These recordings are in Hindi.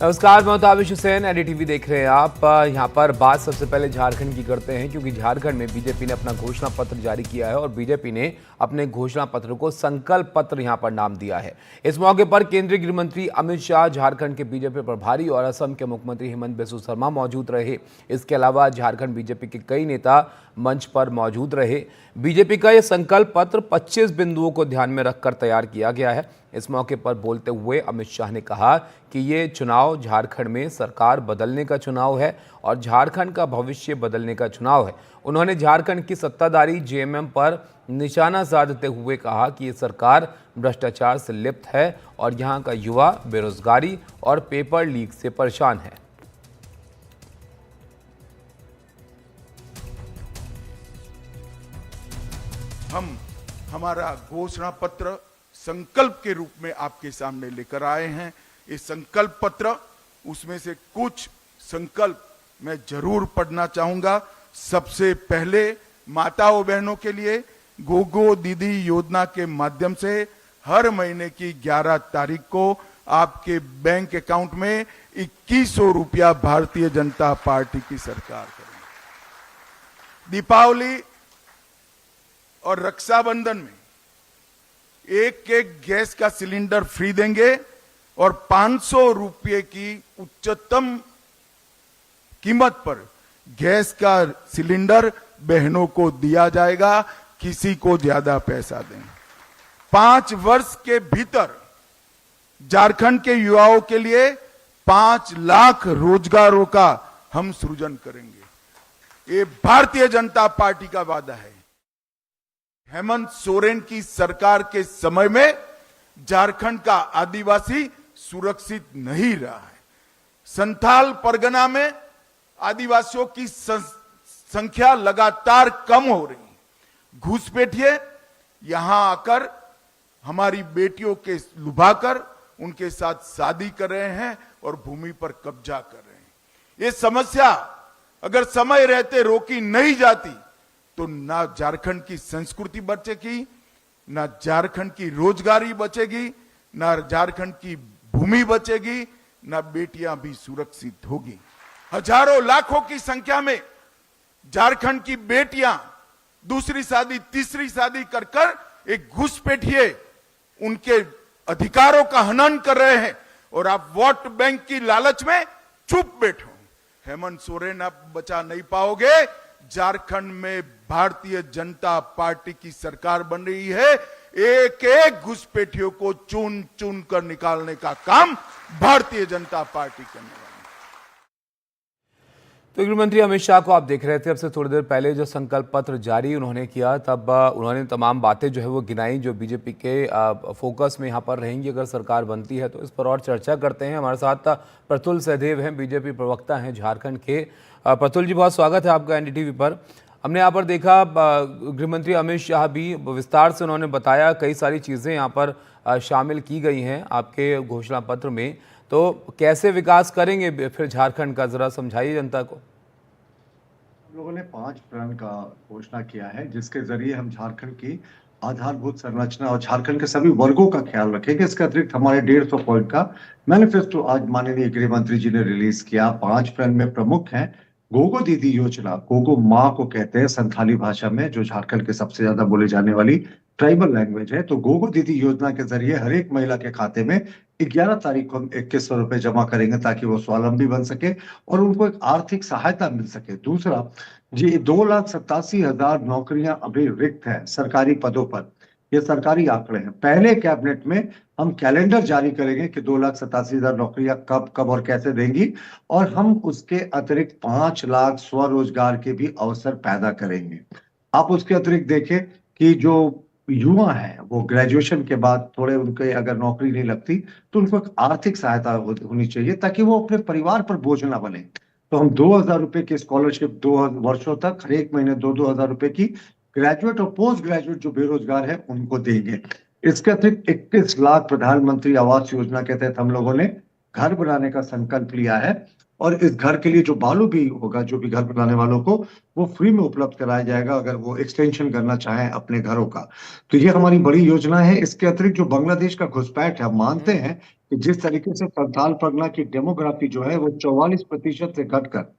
नमस्कार, मैं ताबिश हुसैन, एनडीटीवी देख रहे हैं आप। यहाँ पर बात सबसे पहले झारखंड की करते हैं, क्योंकि झारखंड में बीजेपी ने अपना घोषणा पत्र जारी किया है और बीजेपी ने अपने घोषणा पत्र को संकल्प पत्र यहाँ पर नाम दिया है। इस मौके पर केंद्रीय गृह मंत्री अमित शाह, झारखंड के बीजेपी प्रभारी और असम के मुख्यमंत्री हेमंत बिस्वा शर्मा मौजूद रहे। इसके अलावा झारखंड बीजेपी के कई नेता मंच पर मौजूद रहे। बीजेपी का यह संकल्प पत्र 25 बिंदुओं को ध्यान में रखकर तैयार किया गया है। इस मौके पर बोलते हुए अमित शाह ने कहा कि ये चुनाव झारखंड में सरकार बदलने का चुनाव है और झारखंड का भविष्य बदलने का चुनाव है। उन्होंने झारखंड की सत्ताधारी जेएमएम पर निशाना साधते हुए कहा कि ये सरकार भ्रष्टाचार से लिप्त है और यहाँ का युवा बेरोजगारी और पेपर लीक से परेशान है। हम हमारा घोषणा पत्र संकल्प के रूप में आपके सामने लेकर आए हैं। ये संकल्प पत्र, उसमें से कुछ संकल्प मैं जरूर पढ़ना चाहूंगा। सबसे पहले माताओं बहनों के लिए गोगो दीदी योजना के माध्यम से हर महीने की 11 तारीख को आपके बैंक अकाउंट में 2100 रुपया भारतीय जनता पार्टी की सरकार करेगी। दीपावली और रक्षाबंधन में एक गैस का सिलेंडर फ्री देंगे और 500 रुपये की उच्चतम कीमत पर गैस का सिलेंडर बहनों को दिया जाएगा, किसी को ज्यादा पैसा दें। 5 वर्ष के भीतर झारखंड के युवाओं के लिए 5 लाख रोजगारों का हम सृजन करेंगे। ये भारतीय जनता पार्टी का वादा है। हेमंत सोरेन की सरकार के समय में झारखंड का आदिवासी सुरक्षित नहीं रहा है। संथाल परगना में आदिवासियों की संख्या लगातार कम हो रही है। घुसपैठिए यहां आकर हमारी बेटियों के लुभाकर उनके साथ शादी कर रहे हैं और भूमि पर कब्जा कर रहे हैं। ये समस्या अगर समय रहते रोकी नहीं जाती तो ना झारखंड की संस्कृति बचेगी, ना झारखंड की रोजगारी बचेगी, ना झारखंड की भूमि बचेगी, ना बेटियां भी सुरक्षित होगी। हजारों लाखों की संख्या में झारखंड की बेटियां दूसरी शादी तीसरी शादी कर कर एक घुसपैठिए उनके अधिकारों का हनन कर रहे हैं और आप वोट बैंक की लालच में चुप बैठो। हेमंत सोरेन आप बचा नहीं पाओगे। झारखंड में भारतीय जनता पार्टी की सरकार बन रही है। एक घुसपैठियों को चुन चुन कर निकालने का काम भारतीय जनता पार्टी करने वाली है। तो गृह मंत्री अमित शाह को आप देख रहे थे। अब से थोड़ी देर पहले जो संकल्प पत्र जारी उन्होंने किया, तब उन्होंने तमाम बातें जो है वो गिनाई जो बीजेपी के फोकस में यहाँ पर रहेंगी अगर सरकार बनती है। तो इस पर और चर्चा करते हैं। हमारे साथ प्रतुल सहदेव हैं, बीजेपी प्रवक्ता हैं झारखंड के। प्रतुल जी, बहुत स्वागत है आपका एनडीटीवी पर। हमने यहाँ पर देखा गृह मंत्री अमित शाह भी विस्तार से उन्होंने बताया, कई सारी चीज़ें यहाँ पर शामिल की गई हैं आपके घोषणा पत्र में। तो कैसे विकास करेंगे फिर झारखंड का, जरा समझाइए जनता को। हम लोगों ने 5 प्रण का घोषणा किया है, जिसके जरिए हम झारखंड की आधारभूत संरचना और झारखंड के सभी वर्गों का ख्याल रखेंगे। इसके अतिरिक्त हमारे 150 पॉइंट का मैनिफेस्टो आज माननीय गृह मंत्री जी ने रिलीज किया। 5 प्रण में प्रमुख हैं गोगो दीदी योजना। गोगो माँ को कहते हैं संथाली भाषा में, जो झारखंड के सबसे ज्यादा बोले जाने वाली ट्राइबल लैंग्वेज है। तो गोगो दीदी योजना के जरिए हर एक महिला के खाते में 11 तारीख को हम 2100 रुपए जमा करेंगे, ताकि वो स्वावलंबी बन सके और उनको एक आर्थिक सहायता मिल सके। दूसरा जी, 2,87,000 नौकरियां अभी रिक्त हैं सरकारी पदों पर। ये सरकारी आंकड़े हैं। पहले कैबिनेट में हम कैलेंडर जारी करेंगे कि 2,87,000 नौकरियां कब और कैसे देंगी, और हम उसके अतिरिक्त 5 लाख स्वरोजगार के भी अवसर पैदा करेंगे। आप उसके अतिरिक्त देखें कि जो युवा हैं वो ग्रेजुएशन के बाद थोड़े उनके अगर नौकरी नहीं लगती तो उनको एक आर्थिक सहायता होनी चाहिए, ताकि वो अपने परिवार पर बोझ ना बने। तो हम 2,000 रुपए की स्कॉलरशिप 2 वर्षों तक हर एक महीने 2,000 रुपए की ग्रेजुएट और पोस्ट ग्रेजुएट जो बेरोजगार है उनको देंगे। इसके अतिरिक्त 21 लाख प्रधानमंत्री आवास योजना के तहत हम लोगों ने घर बनाने का संकल्प लिया है। और इस घर के लिए जो बालू भी होगा, जो भी घर बनाने वालों को, वो फ्री में उपलब्ध कराया जाएगा अगर वो एक्सटेंशन करना चाहें अपने घरों का। तो ये हमारी बड़ी योजना है। इसके अतिरिक्त जो बांग्लादेश का घुसपैठ है, हम मानते हैं कि जिस तरीके से संथाल परगना की डेमोग्राफी जो है वो 44% से घटकर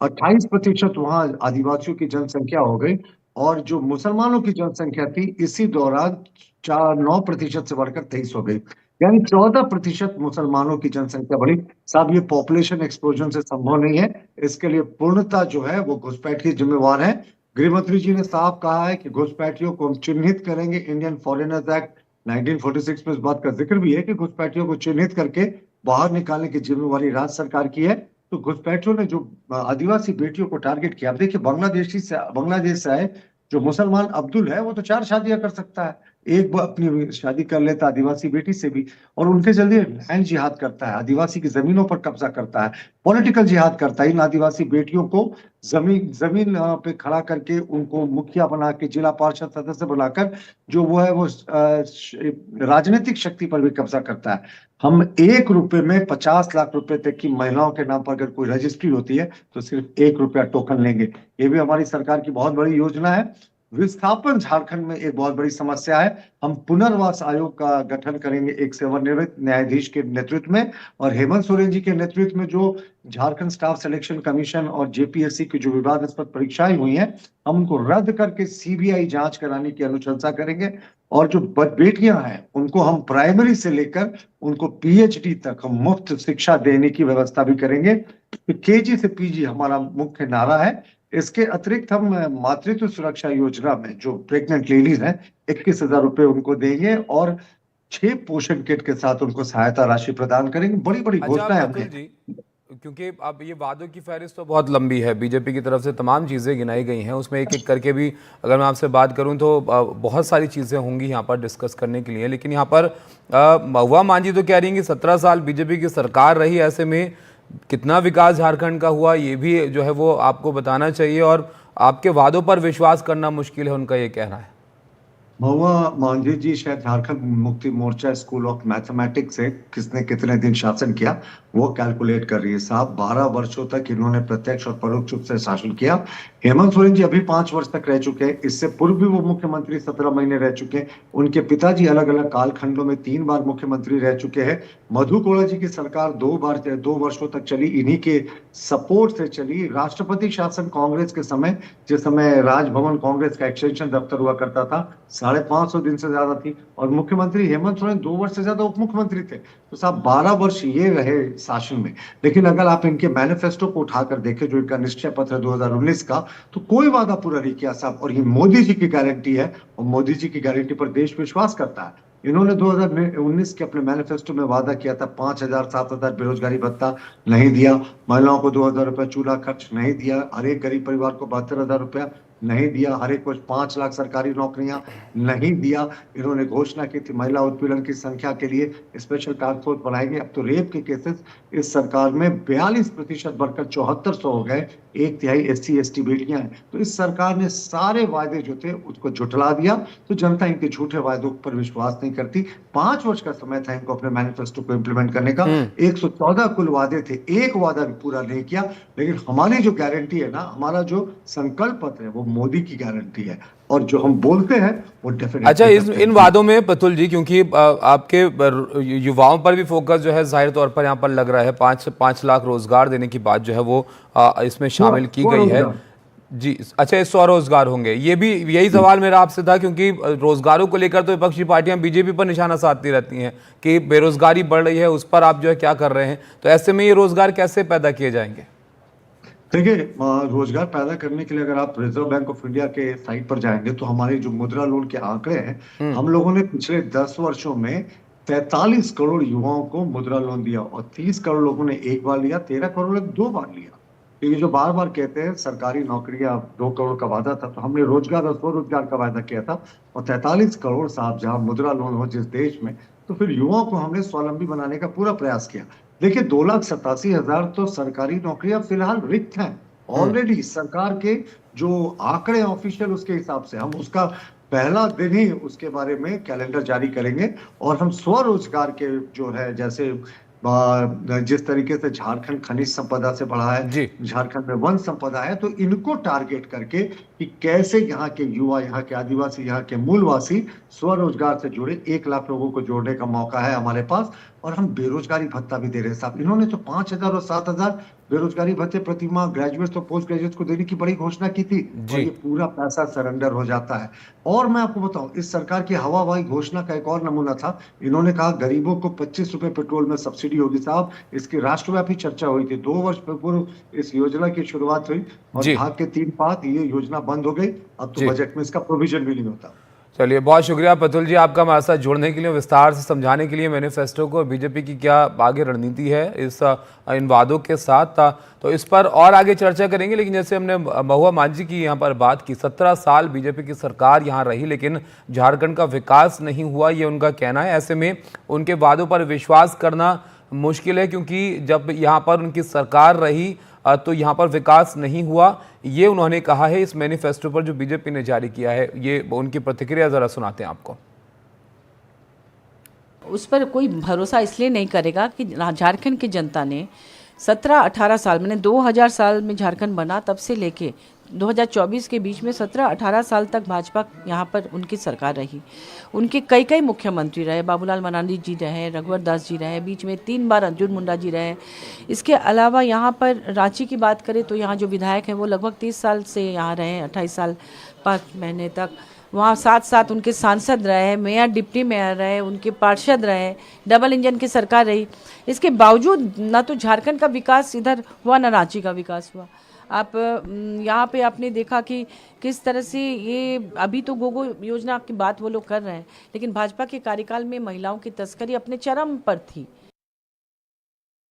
28% वहां आदिवासियों की जनसंख्या हो गई, और जो मुसलमानों की जनसंख्या थी इसी दौरान 9% से बढ़कर 23 हो गई, यानी 14% मुसलमानों की जनसंख्या बढ़ी। साहब, ये पॉपुलेशन एक्सप्लोजन से संभव नहीं है। इसके लिए पूर्णता जो है वो घुसपैठ की जिम्मेवार है। गृह मंत्री जी ने साफ कहा है कि घुसपैठियों को हम चिन्हित करेंगे। इंडियन फॉरेनर्स एक्ट 1946 में इस बात का जिक्र भी है कि घुसपैठियों को चिन्हित करके बाहर निकालने की जिम्मेवारी राज्य सरकार की है। तो घुसपैठियों ने जो आदिवासी बेटियों को टारगेट किया, अब देखिए बांग्लादेश से आए जो मुसलमान अब्दुल है वो तो 4 शादियां कर सकता है, एक वो अपनी शादी कर लेता आदिवासी बेटी से भी, और उनके जरिए लैंड जिहाद करता है, आदिवासी की जमीनों पर कब्जा करता है, पॉलिटिकल जिहाद करता है। इन आदिवासी बेटियों को जमीन जमीन पे खड़ा करके उनको मुखिया बना के, जिला पार्षद सदस्य बनाकर जो वो है वो राजनीतिक शक्ति पर भी कब्जा करता है। हम 1 रुपए में 50 लाख रुपए तक की महिलाओं के नाम पर अगर कोई रजिस्ट्री होती है तो सिर्फ 1 रुपया टोकन लेंगे। ये भी हमारी सरकार की बहुत बड़ी योजना है। विस्थापन झारखंड में एक बहुत बड़ी समस्या है। हम पुनर्वास आयोग का गठन करेंगे एक सेवानिवृत्त न्यायाधीश के नेतृत्व में, और हेमंत सोरेन जी के नेतृत्व में जो झारखंड स्टाफ सिलेक्शन कमीशन और जेपीएससी की जो विवादास्पद परीक्षाएं हुई हैं, हम उनको रद्द करके सीबीआई जांच कराने की अनुशंसा करेंगे। और जो बेटियां हैं उनको हम प्राइमरी से लेकर उनको पीएचडी तक हम मुफ्त शिक्षा देने की व्यवस्था भी करेंगे। तो केजी से पीजी हमारा मुख्य नारा है। इसके अतिरिक्त हम मातृत्व सुरक्षा योजना में जो प्रेग्नेंट लेडीज हैं 21,000 रुपए उनको देंगे, और 6 पोषण किट के साथ उनको सहायता राशि प्रदान करेंगे। बड़ी बड़ी अच्छा घोषणाएं प्रतुल हमने। जी, क्योंकि अब ये वादों की फहरिस्त तो बहुत लंबी है, बीजेपी की तरफ से तमाम चीज़ें गिनाई गई हैं, उसमें एक एक करके भी अगर मैं आपसे बात करूं तो बहुत सारी चीज़ें होंगी यहाँ पर डिस्कस करने के लिए। लेकिन यहाँ पर महुआ मांझी तो कह रही हैं कि 17 साल बीजेपी की सरकार रही, ऐसे में कितना विकास झारखंड का हुआ ये भी जो है वो आपको बताना चाहिए, और आपके वादों पर विश्वास करना मुश्किल है, उनका ये कहना है। महुआ मांझी जी शायद Jharkhand Mukti Morcha school of mathematics से किसने कितने दिन शासन किया वो कैलकुलेट कर रही है। साहब, 12 वर्षों तक इन्होंने प्रत्यक्ष और परोक्ष रूप से शासन किया। हेमंत सोरेन जी अभी 5 वर्ष तक रह चुके हैं, इससे पूर्व भी वो मुख्यमंत्री 17 महीने रह चुके हैं। उनके पिताजी अलग अलग कालखंडों में 3 बार मुख्यमंत्री रह चुके हैं। मधु कोड़ा जी की सरकार 2 वर्षों तक चली, इन्हीं के सपोर्ट से चली। राष्ट्रपति शासन कांग्रेस के समय, जिस समय राजभवन कांग्रेस का एक्सटेंशन दफ्तर हुआ करता था, 550 दिन से ज्यादा थी, और मुख्यमंत्री हेमंत सोरेन 2 वर्ष से ज्यादा उप मुख्यमंत्री थे। तो साहब 12 वर्ष ये रहे शासन में। लेकिन अगर आप इनके मैनिफेस्टो को उठाकर देखें, जो इनका निश्चय पत्र 2019 का, तो कोई वादा पूरा नहीं किया साहब। और ये मोदी जी की गारंटी है, और मोदी जी की गारंटी पर देश विश्वास करता है। इन्होंने 2019 के अपने मैनिफेस्टो में वादा किया था 5,000 7,000 बेरोजगारी भत्ता, नहीं दिया। महिलाओं को 2,000 रुपया चूल्हा खर्च, नहीं दिया। हर एक गरीब परिवार को 72,000 रुपया, नहीं दिया। हर एक को 5 लाख सरकारी नौकरियां, नहीं दिया। इन्होंने घोषणा की थी महिला उत्पीड़न की संख्या के लिए स्पेशल टास्क फोर्स बनाएंगे। अब तो रेप के केसेस इस सरकार में 42% बढ़कर 7400 हो गए। 1/3 SC/ST बेटियां हैं। तो इस सरकार ने सारे वायदे जो थे उसको झुठला दिया। तो जनता इनके झूठे वायदों पर विश्वास नहीं करती। 5 वर्ष का समय था इनको अपने मैनिफेस्टो को इंप्लीमेंट करने का। 114 कुल वादे थे, एक वादा भी पूरा नहीं किया। लेकिन हमारी जो गारंटी है ना, हमारा जो संकल्प पत्र है, वो मोदी की गारंटी है, और जो हम बोलते हैं वो डेफिनेटली। अच्छा, इन वादों में प्रतुल जी, क्योंकि आपके युवाओं पर भी फोकस जो है जाहिर तौर पर यहाँ पर लग रहा है, 5 लाख रोजगार देने की बात जो है वो इसमें शामिल की गई है जी। अच्छा, ये स्वरोजगार होंगे, ये भी यही सवाल मेरा आपसे था, क्योंकि रोजगारों को लेकर तो विपक्षी पार्टियां बीजेपी पर निशाना साधती रहती हैं कि बेरोजगारी बढ़ रही है, उस पर आप जो है क्या कर रहे हैं। तो ऐसे में ये रोजगार कैसे पैदा किए जाएंगे? देखिए, रोजगार पैदा करने के लिए अगर आप रिजर्व बैंक ऑफ इंडिया के साइट पर जाएंगे तो हमारे जो मुद्रा लोन के आंकड़े हैं, हम लोगों ने पिछले 10 वर्षों में 43 करोड़ युवाओं को मुद्रा लोन दिया, और 30 करोड़ लोगों ने एक बार लिया, 13 करोड़ ने 2 बार लिया। तो ये जो बार बार कहते हैं सरकारी नौकरियां 2 करोड़ का वादा था, तो हमने रोजगार और स्वरोजगार का वादा किया था। और 43 करोड़ साहब जहां मुद्रा लोन हो जिस देश में, तो फिर युवाओं को हमने स्वावलंबी बनाने का पूरा प्रयास किया। देखिए, 2,87,000 तो सरकारी नौकरियां फिलहाल रिक्त हैं ऑलरेडी। सरकार के जो आंकड़े ऑफिशियल, उसके हिसाब से हम उसका पहला दिन ही उसके बारे में कैलेंडर जारी करेंगे। और हम स्वरोजगार के जो है, जैसे जिस तरीके से झारखंड खनिज संपदा से बढ़ा है, जी। झारखंड में वन संपदा है, तो इनको टारगेट करके कि कैसे यहाँ के युवा, यहाँ के आदिवासी, यहाँ के मूलवासी स्वरोजगार से जुड़े 1 लाख लोगों को जोड़ने का मौका है हमारे पास। और हम बेरोजगारी भत्ता भी दे रहे हैं साहब। इन्होंने तो 5,000 और 7,000 बेरोजगारी भत्ते प्रति माह ग्रेजुएट्स और पोस्ट ग्रेजुएट्स को देने की बड़ी घोषणा की थी, और जी। ये पूरा पैसा सरेंडर हो जाता है। और मैं आपको बताऊं, इस सरकार की हवाबाजी घोषणा का एक और नमूना था, इन्होंने कहा गरीबों को 25 रुपए पेट्रोल में सब्सिडी होगी। साहब, इसकी राष्ट्रव्यापी चर्चा हुई थी, 2 वर्ष पूर्व इस योजना की शुरुआत हुई, और जी। भाग के 3 पात ये योजना बंद हो गई। अब तो जी। बजट में इसका प्रोविजन भी नहीं होता। चलिए, बहुत शुक्रिया प्रतुल जी आपका हमारे साथ जुड़ने के लिए, विस्तार से समझाने के लिए मैनिफेस्टो को, बीजेपी की क्या आगे रणनीति है इस इन वादों के साथ। तो इस पर और आगे चर्चा करेंगे, लेकिन जैसे हमने महुआ मांझी की यहाँ पर बात की, 17 साल बीजेपी की सरकार यहाँ रही लेकिन झारखंड का विकास नहीं हुआ, ये उनका कहना है। ऐसे में उनके वादों पर विश्वास करना मुश्किल है, क्योंकि जब यहाँ पर उनकी सरकार रही तो यहाँ पर विकास नहीं हुआ, ये उन्होंने कहा है इस मैनिफेस्टो पर जो बीजेपी ने जारी किया है। ये उनकी प्रतिक्रिया जरा सुनाते हैं आपको। उस पर कोई भरोसा इसलिए नहीं करेगा कि झारखंड की जनता ने 17-18 साल, मैंने 2000 साल में झारखंड बना तब से लेके 2024 के बीच में 17-18 साल तक भाजपा यहाँ पर उनकी सरकार रही। उनके कई कई मुख्यमंत्री रहे, बाबूलाल मरांडी जी रहे, रघुवर दास जी रहे, बीच में 3 बार अर्जुन मुंडा जी रहे। इसके अलावा यहाँ पर रांची की बात करें तो यहाँ जो विधायक हैं वो लगभग 30 साल से यहाँ रहे, 28 साल 5 महीने तक। वहाँ साथ उनके सांसद रहे, मेयर, डिप्टी मेयर रहे, उनके पार्षद रहे, डबल इंजन की सरकार रही। इसके बावजूद ना तो झारखंड का विकास इधर हुआ, ना रांची का विकास हुआ। आप यहाँ पे आपने देखा कि किस तरह से ये अभी तो गोगो योजना की बात वो लोग कर रहे हैं, लेकिन भाजपा के कार्यकाल में महिलाओं की तस्करी अपने चरम पर थी।